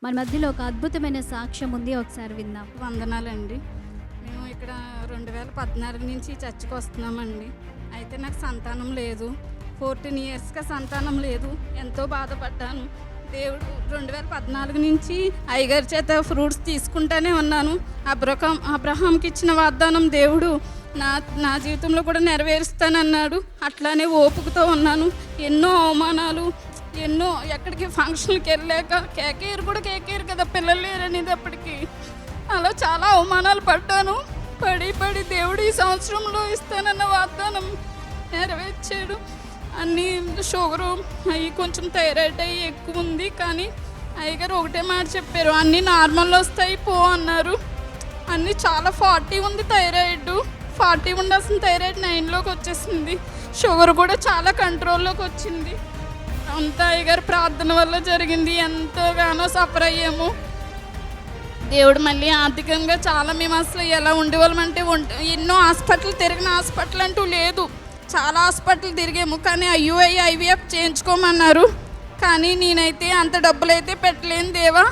మన మధ్యలో ఒక అద్భుతమైన సాక్ష్యం ఉంది, ఒకసారి విందాం. వందనాలండి. మేము ఇక్కడ 2014 నుంచి చర్చికి వస్తున్నామండి. అయితే నాకు సంతానం లేదు. 14 ఇయర్స్గా సంతానం లేదు. ఎంతో బాధపడ్డాను. దేవుడు 2014 నుంచి అయ్యగారి చేత ఫ్రూట్స్ తీసుకుంటూనే ఉన్నాను. అబ్రహాంకి ఇచ్చిన వాగ్దానం దేవుడు నా జీవితంలో కూడా నెరవేరుస్తానన్నాడు. అట్లానే ఓపికతో ఉన్నాను. ఎన్నో అవమానాలు, ఎన్నో ఎక్కడికి ఫంక్షన్కి వెళ్ళాక కేకేరు కదా, పిల్లలు లేరనేది అప్పటికి అలా చాలా అవమానాలు పడ్డాను. పడి దేవుడు ఈ సంవత్సరంలో ఇస్తానన్న వాగ్దానం నెరవేర్చాడు. అన్నీ షుగరు అవి కొంచెం థైరాయిడ్ అయ్యి ఎక్కువ ఉంది, కానీ అయ్యగారు ఒకటే మాట చెప్పారు, అన్నీ నార్మల్లో వస్తాయి పో అన్నారు. అన్నీ చాలా 40 ఉంది థైరాయిడ్, 40 ఉండాల్సిన థైరాయిడ్ 9లోకి వచ్చేసింది. షుగర్ కూడా చాలా కంట్రోల్లోకి వచ్చింది. అంతా అయ్యగారు ప్రార్థన వల్ల జరిగింది. ఎంతగానో సఫర్ అయ్యాము. దేవుడు మళ్ళీ ఆర్థికంగా చాలా, మేము అసలు ఎలా ఉండేవాళ్ళమంటే ఎన్నో హాస్పిటల్ తిరిగిన హాస్పిటల్ అంటూ లేదు. చాలా హాస్పిటల్ తిరిగాము, కానీ IVF చేయించుకోమన్నారు. కానీ నేనైతే అంత డబ్బులు అయితే పెట్టలేను దేవా,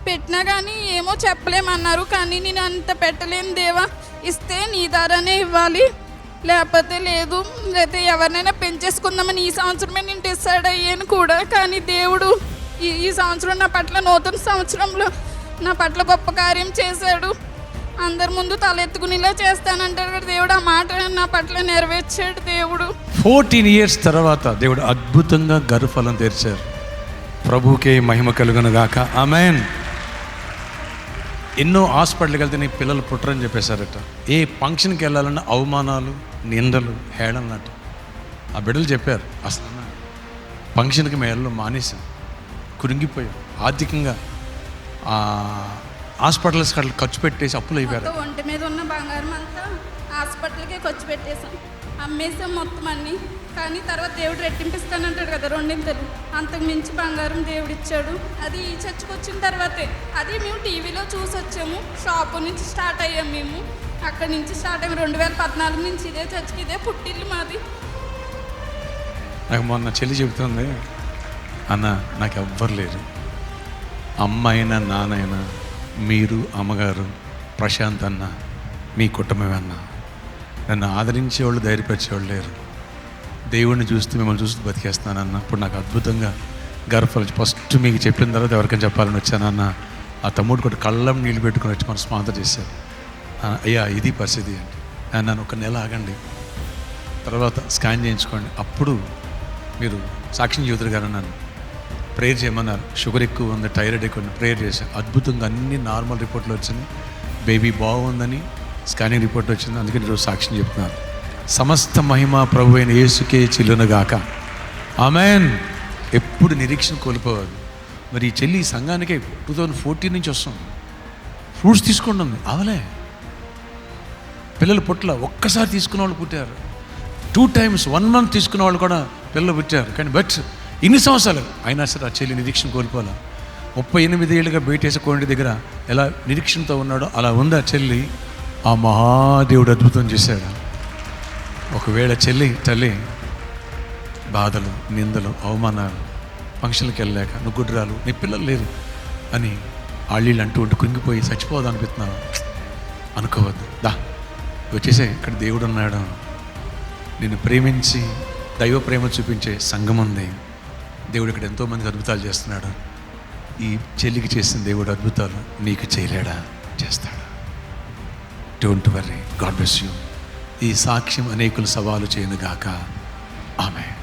పెట్టినా కానీ ఏమో చెప్పలేమన్నారు. కానీ నేను అంత పెట్టలేను దేవా, ఇస్తే నీ ద్వారానే ఇవ్వాలి, లేకపోతే లేదు, లేకపోతే ఎవరినైనా పెంచేసుకుందామని ఈ సంవత్సరమే నేను డిసైడ్ అయ్యాను కూడా. కానీ దేవుడు ఈ సంవత్సరం నా పట్ల, నూతన సంవత్సరంలో నా పట్ల గొప్ప కార్యం చేశాడు. అందరి ముందు తలెత్తుకునేలా చేస్తానంటాడు కదా దేవుడు. ఆ మాట నా పట్ల నెరవేర్చాడు దేవుడు. 14 ఇయర్స్ తర్వాత దేవుడు అద్భుతంగా గర్భఫలం తెరిచారు. ప్రభువుకే మహిమ కలుగును గాక. ఆమేన్. ఎన్నో హాస్పిటల్కి వెళ్తే నీ పిల్లలు పుట్టరని చెప్పేశారట. ఏ ఫంక్షన్కి వెళ్ళాలన్నా అవమానాలు, నిందలు, హేళనట. ఆ బిడ్డలు చెప్పారు, అసలు ఫంక్షన్కి మేము మానేసాం, కురింగిపోయాం, ఆర్థికంగా హాస్పిటల్స్ ఖర్చు పెట్టేసి అప్పులు అయిపోయారు. ఒంటి మీద ఉన్న బంగారం అంతా హాస్పిటల్కే ఖర్చు పెట్టేశాం, అమ్మేసాం మొత్తం అన్నీ. కానీ తర్వాత దేవుడు రెట్టింపిస్తానంటాడు కదా, 2 అంతకు మించి బంగారం దేవుడు ఇచ్చాడు. అది ఈ చర్చకు వచ్చిన తర్వాతే, అది మేము టీవీలో చూసి వచ్చాము. షాపు నుంచి స్టార్ట్ అయ్యాం మేము, అక్కడి నుంచి స్టార్ట్ అయ్యాము. 2014 నుంచి ఇదే చర్చకి, ఇదే పుట్టిల్లు మాది. నాకు మొన్న చెల్లి చెబుతుంది, అన్న నాకు ఎవ్వరు లేరు, అమ్మ అయినా నాన్నైనా, మీరు అమ్మగారు, ప్రశాంత్ అన్న, మీ కుటుంబమే అన్న, నన్ను ఆదరించేవాళ్ళు, ధైర్యపరిచేవాళ్ళు లేరు. దేవుడిని చూస్తూ మిమ్మల్ని చూస్తూ బతికేస్తానన్న. ఇప్పుడు నాకు అద్భుతంగా గర్భఫలం ఫస్ట్ మీకు చెప్పిన తర్వాత ఎవరికైనా చెప్పాలని వచ్చానన్న. ఆ తమ్ముడు కూడా కళ్ళం నీళ్ళు పెట్టుకుని వచ్చి మనం స్పాన్సర్ చేశారు. అయ్యా ఇది పరిస్థితి అంటే, నన్ను 1 నెల ఆగండి, తర్వాత స్కాన్ చేయించుకోండి, అప్పుడు మీరు సాక్ష్యం చెబుతారు కదా. నన్ను ప్రేయర్ చేయమన్నారు. షుగర్ ఎక్కువ ఉంది, థైరాయిడ్ ఎక్కువ ఉంది, ప్రేయర్ చేశాను. అద్భుతంగా అన్ని నార్మల్ రిపోర్ట్లు వచ్చినాయి. బేబీ బాగుందని స్కానింగ్ రిపోర్ట్ వచ్చింది. అందుకని ఈరోజు సాక్ష్యం చెప్తున్నారు. సమస్త మహిమ ప్రభు అయిన యేసుకే చెల్లునుగాక. ఆమేన్. ఎప్పుడు నిరీక్షణ కోల్పోవాలి. మరి ఈ చెల్లి సంఘానికే 2014 నుంచి వస్తుంది, ఫ్రూట్స్ తీసుకుంటుంది, అవలే పిల్లలు పుట్ల. ఒక్కసారి తీసుకున్న వాళ్ళు పుట్టారు, 2 times 1 month తీసుకున్న వాళ్ళు కూడా పిల్లలు పుట్టారు. కానీ బట్ ఇన్ని సంవత్సరాలు అయినా సరే ఆ చెల్లి నిరీక్షణ కోల్పోలే. 38 ఏళ్ళుగా బయటేసే కోండి దగ్గర ఎలా నిరీక్షణతో ఉన్నాడో అలా ఉంది ఆ చెల్లి. ఆ మహాదేవుడు అద్భుతం చేశాడు. ఒకవేళ తల్లి బాధలు, నిందలు, అవమానాలు, ఫంక్షన్కి వెళ్ళలేక, నువ్వు గుడ్రాలు, నీ పిల్లలు లేరు అని ఆళ్ళీళ్ళు అంటూ ఉంటూ కృంగిపోయి చచ్చిపోదాం అనిపిస్తున్నావు అనుకోవద్దు. వచ్చేసే, ఇక్కడ దేవుడు ఉన్నాడు. నిన్ను ప్రేమించి దైవ ప్రేమ చూపించే సంఘం ఉంది. దేవుడు ఇక్కడ ఎంతోమందికి అద్భుతాలు చేస్తున్నాడు. ఈ చెల్లికి చేసిన దేవుడు అద్భుతాలు నీకు చేయలేడా? చేస్తాడు. Don't worry. God bless you. ఈ సాక్ష్యం అనేకులు సవాలు చేయనుగాక. ఆమేన్.